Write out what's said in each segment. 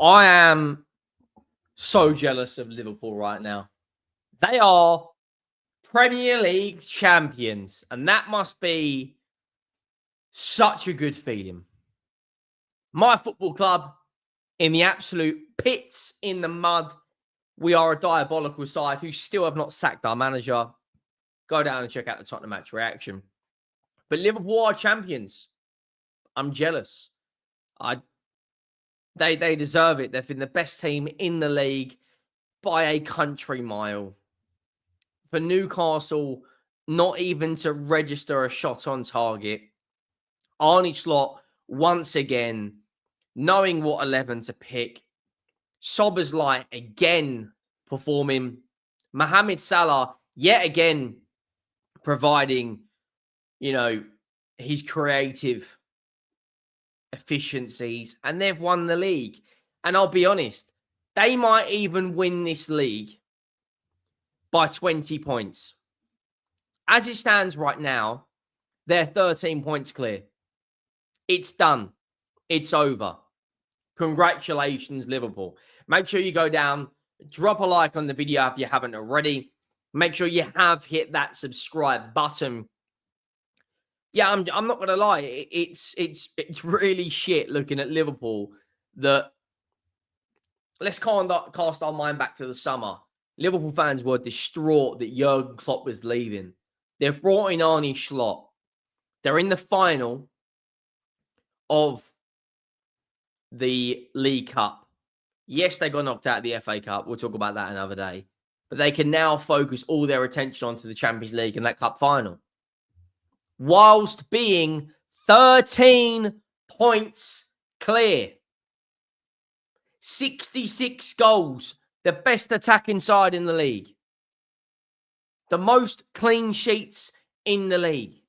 I am so jealous of Liverpool right now. They are Premier League champions, and that must be such a good feeling. My football club in the absolute pits in the mud. We are a diabolical side who still have not sacked our manager. Go down and check out the Tottenham match reaction. But Liverpool are champions. I'm jealous. They deserve it. They've been the best team in the league by a country mile. For Newcastle, not even to register a shot on target. Arne Slot, once again, knowing what 11 to pick. Szoboszlai again performing. Mohammed Salah, yet again, providing, his creative efficiencies. And they've won the league. And I'll be honest, they might even win this league by 20 points. As it stands right now, they're 13 points clear. It's done. It's over. Congratulations, Liverpool. Make sure you go down, drop a like on the video if you haven't already. Make sure you have hit that subscribe button. Yeah, I'm not going to lie. It's really shit looking at Liverpool that let's cast our mind back to the summer. Liverpool fans were distraught that Jurgen Klopp was leaving. They've brought in Arne Slot. They're in the final of the League Cup. Yes, they got knocked out of the FA Cup. We'll talk about that another day. But they can now focus all their attention onto the Champions League and that cup final. Whilst being 13 points clear. 66 goals. The best attacking side in the league. The most clean sheets in the league.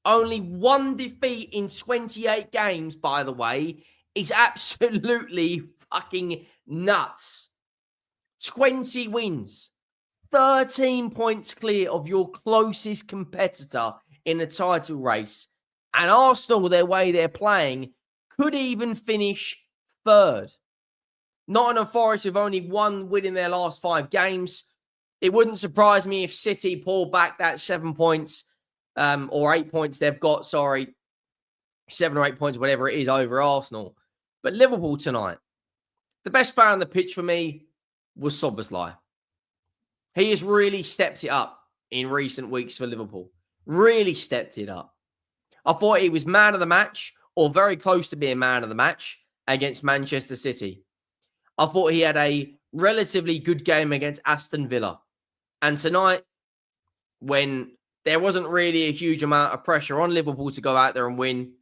Only one defeat in 28 games, by the way, is absolutely fucking nuts. 20 wins. 13 points clear of your closest competitor in the title race. And Arsenal, their way they're playing, could even finish third. Nottingham Forest have only one win in their last 5 games. It wouldn't surprise me if City pull back that 7 points or 8 points they've got, 7 or 8 points, whatever it is, over Arsenal. But Liverpool tonight, the best player on the pitch for me was Szoboszlai. He has really stepped it up in recent weeks for Liverpool. Really stepped it up. I thought he was man of the match or very close to being man of the match against Manchester City. I thought he had a relatively good game against Aston Villa. And tonight, when there wasn't really a huge amount of pressure on Liverpool to go out there and win,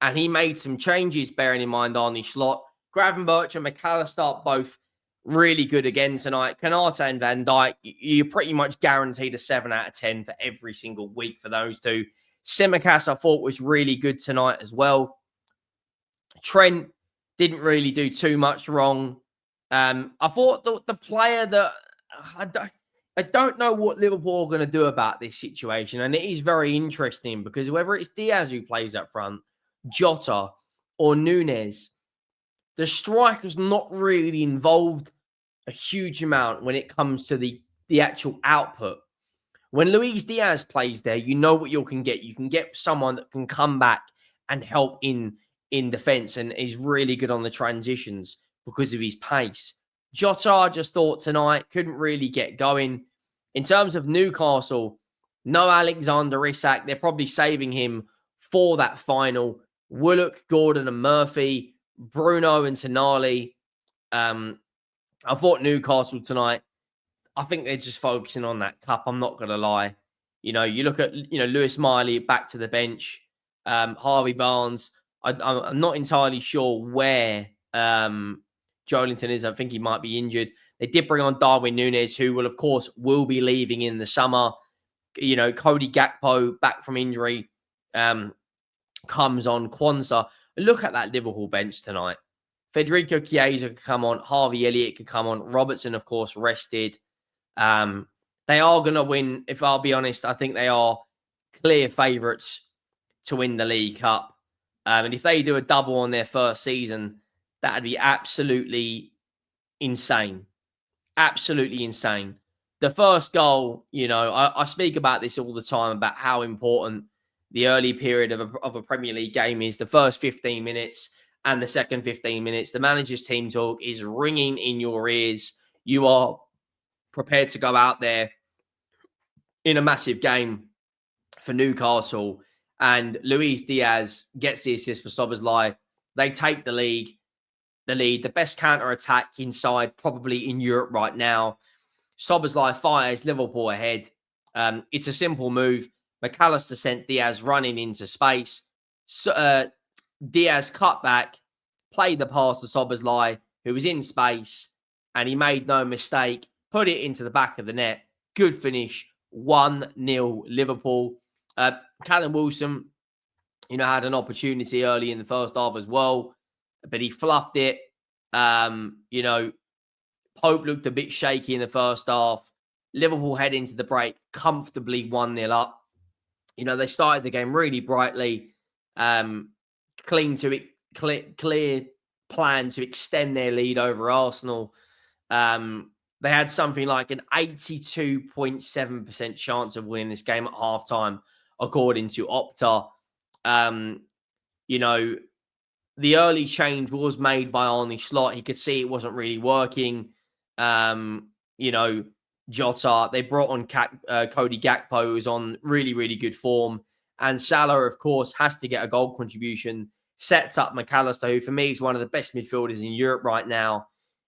and he made some changes, bearing in mind Arne Slot, Gravenberch and McAllister both really good again tonight. Konate and Van Dijk, you're pretty much guaranteed a 7 out of 10 for every single week for those two. Tsimikas, I thought, was really good tonight as well. Trent didn't really do too much wrong. I thought the player that I don't know what Liverpool are going to do about this situation, and it is very interesting because whether it's Diaz who plays up front, Jota, or Nunez, the striker's not really involved a huge amount when it comes to the actual output. When Luis Diaz plays there, you know what you can get. You can get someone that can come back and help in defense and is really good on the transitions because of his pace. Jota, I just thought tonight, couldn't really get going. In terms of Newcastle, no Alexander Isak. They're probably saving him for that final. Willock, Gordon and Murphy, Bruno and Tonali. I thought Newcastle tonight, I think they're just focusing on that cup. I'm not going to lie. You look at, Lewis Miley back to the bench. Harvey Barnes. I'm not entirely sure where Joelinton is. I think he might be injured. They did bring on Darwin Núñez, who will be leaving in the summer. Cody Gakpo back from injury comes on. Kwanzaa. Look at that Liverpool bench tonight. Federico Chiesa could come on. Harvey Elliott could come on. Robertson, of course, rested. They are going to win. If I'll be honest, I think they are clear favourites to win the League Cup. And if they do a double on their first season, that'd be absolutely insane. Absolutely insane. The first goal, I speak about this all the time about how important the early period of a Premier League game is. The first 15 minutes and the second 15 minutes. The manager's team talk is ringing in your ears. You are prepared to go out there in a massive game for Newcastle. And Luis Diaz gets the assist for Szoboszlai. They take the lead, the best counter-attack inside probably in Europe right now. Szoboszlai fires Liverpool ahead. It's a simple move. McAllister sent Diaz running into space. Diaz cut back, played the pass to Szoboszlai, who was in space, and he made no mistake, put it into the back of the net. Good finish, 1-0 Liverpool. Callum Wilson, had an opportunity early in the first half as well, but he fluffed it. Pope looked a bit shaky in the first half. Liverpool head into the break comfortably 1-0 up. They started the game really brightly, clear plan to extend their lead over Arsenal. They had something like an 82.7% chance of winning this game at halftime, according to Opta. The early change was made by Arne Slot. He could see it wasn't really working. Jota, they brought on Cody Gakpo, who's on really, really good form. And Salah, of course, has to get a goal contribution, sets up McAllister, who for me is one of the best midfielders in Europe right now.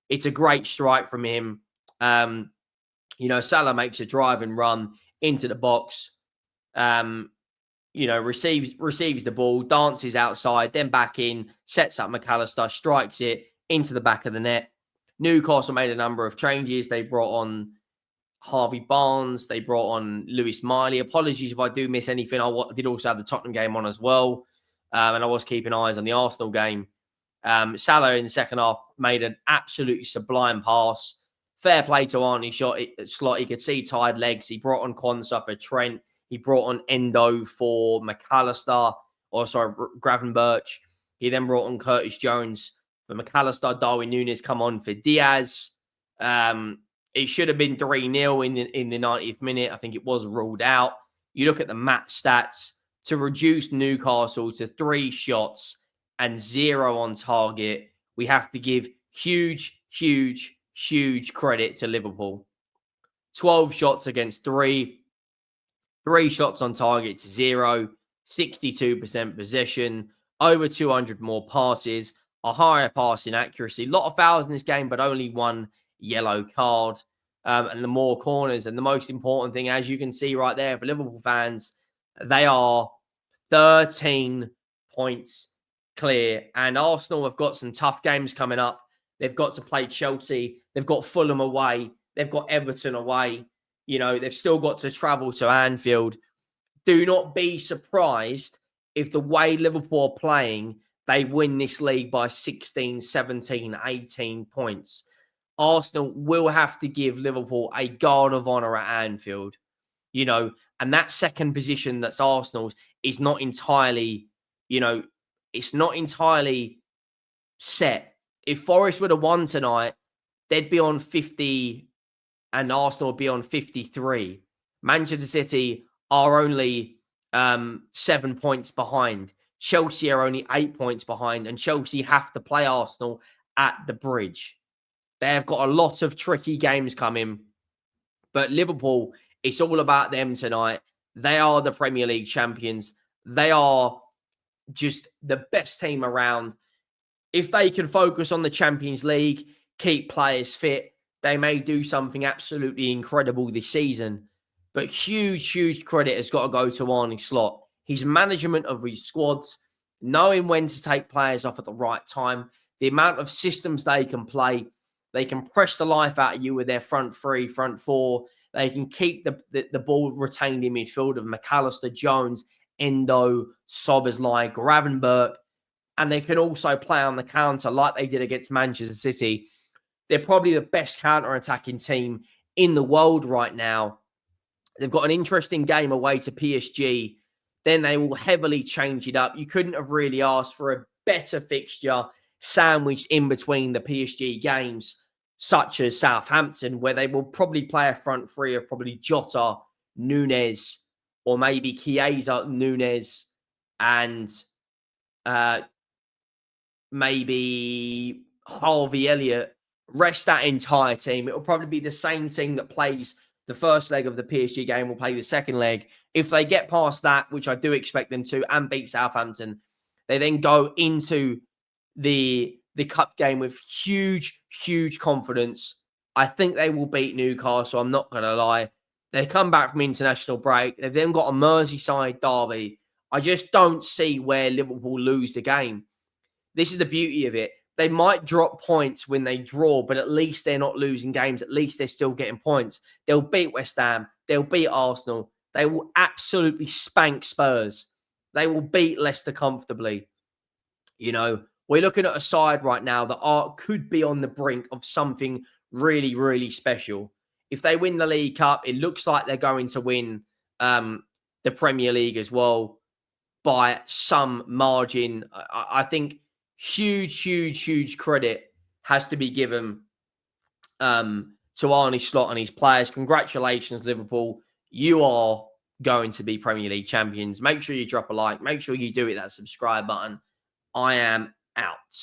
It's a great strike from him. Salah makes a drive and run into the box, receives the ball, dances outside, then back in, sets up McAllister, strikes it into the back of the net. Newcastle made a number of changes. They brought on Harvey Barnes. They brought on Lewis Miley. Apologies if I do miss anything. I did also have the Tottenham game on as well. And I was keeping eyes on the Arsenal game. Salah in the second half made an absolutely sublime pass. Fair play to Arnie Slot. He could see tired legs. He brought on Konsa for Trent. He brought on Endo for McAllister. Gravenberch. He then brought on Curtis Jones for McAllister. Darwin Núñez come on for Diaz. It should have been 3-0 in the 90th minute. I think it was ruled out. You look at the match stats. To reduce Newcastle to 3 shots and 0 on target, we have to give huge credit to Liverpool. 12 shots against 3. 3 shots on target to 0. 62% possession. Over 200 more passes. A higher passing accuracy. A lot of fouls in this game, but only 1 yellow card. And the more corners. And the most important thing, as you can see right there for Liverpool fans, they are 13 points clear. And Arsenal have got some tough games coming up. They've got to play Chelsea. They've got Fulham away. They've got Everton away. They've still got to travel to Anfield. Do not be surprised if the way Liverpool are playing, they win this league by 16, 17, 18 points. Arsenal will have to give Liverpool a guard of honour at Anfield. And that second position that's Arsenal's is not entirely, it's not entirely set. If Forest would have won tonight, they'd be on 50 and Arsenal would be on 53. Manchester City are only 7 points behind. Chelsea are only 8 points behind, and Chelsea have to play Arsenal at the Bridge. They have got a lot of tricky games coming, but Liverpool, it's all about them tonight. They are the Premier League champions. They are just the best team around. If they can focus on the Champions League, keep players fit, they may do something absolutely incredible this season. But huge credit has got to go to Arne Slot. His management of his squads, knowing when to take players off at the right time, the amount of systems they can play. They can press the life out of you with their front 3, front 4. They can keep the ball retained in midfield of McAllister, Jones, Endo, Szoboszlai, Gravenberch. And they can also play on the counter like they did against Manchester City. They're probably the best counter-attacking team in the world right now. They've got an interesting game away to PSG. Then they will heavily change it up. You couldn't have really asked for a better fixture sandwiched in between the PSG games. such as Southampton, where they will probably play a front three of probably Jota, Nunes, or maybe Chiesa, Nunes, and maybe Harvey Elliott, rest that entire team. It will probably be the same team that plays the first leg of the PSG game, will play the second leg. If they get past that, which I do expect them to, and beat Southampton, they then go into the cup game with huge, huge confidence. I think they will beat Newcastle. I'm not going to lie. They come back from international break. They've then got a Merseyside derby. I just don't see where Liverpool lose the game. This is the beauty of it. They might drop points when they draw, but at least they're not losing games. At least they're still getting points. They'll beat West Ham. They'll beat Arsenal. They will absolutely spank Spurs. They will beat Leicester comfortably. You know, we're looking at a side right now that could be on the brink of something really, really special. If they win the League Cup, it looks like they're going to win the Premier League as well by some margin. I think huge, huge, huge credit has to be given to Arne Slot and his players. Congratulations, Liverpool. You are going to be Premier League champions. Make sure you drop a like. Make sure you do hit that subscribe button. I am out.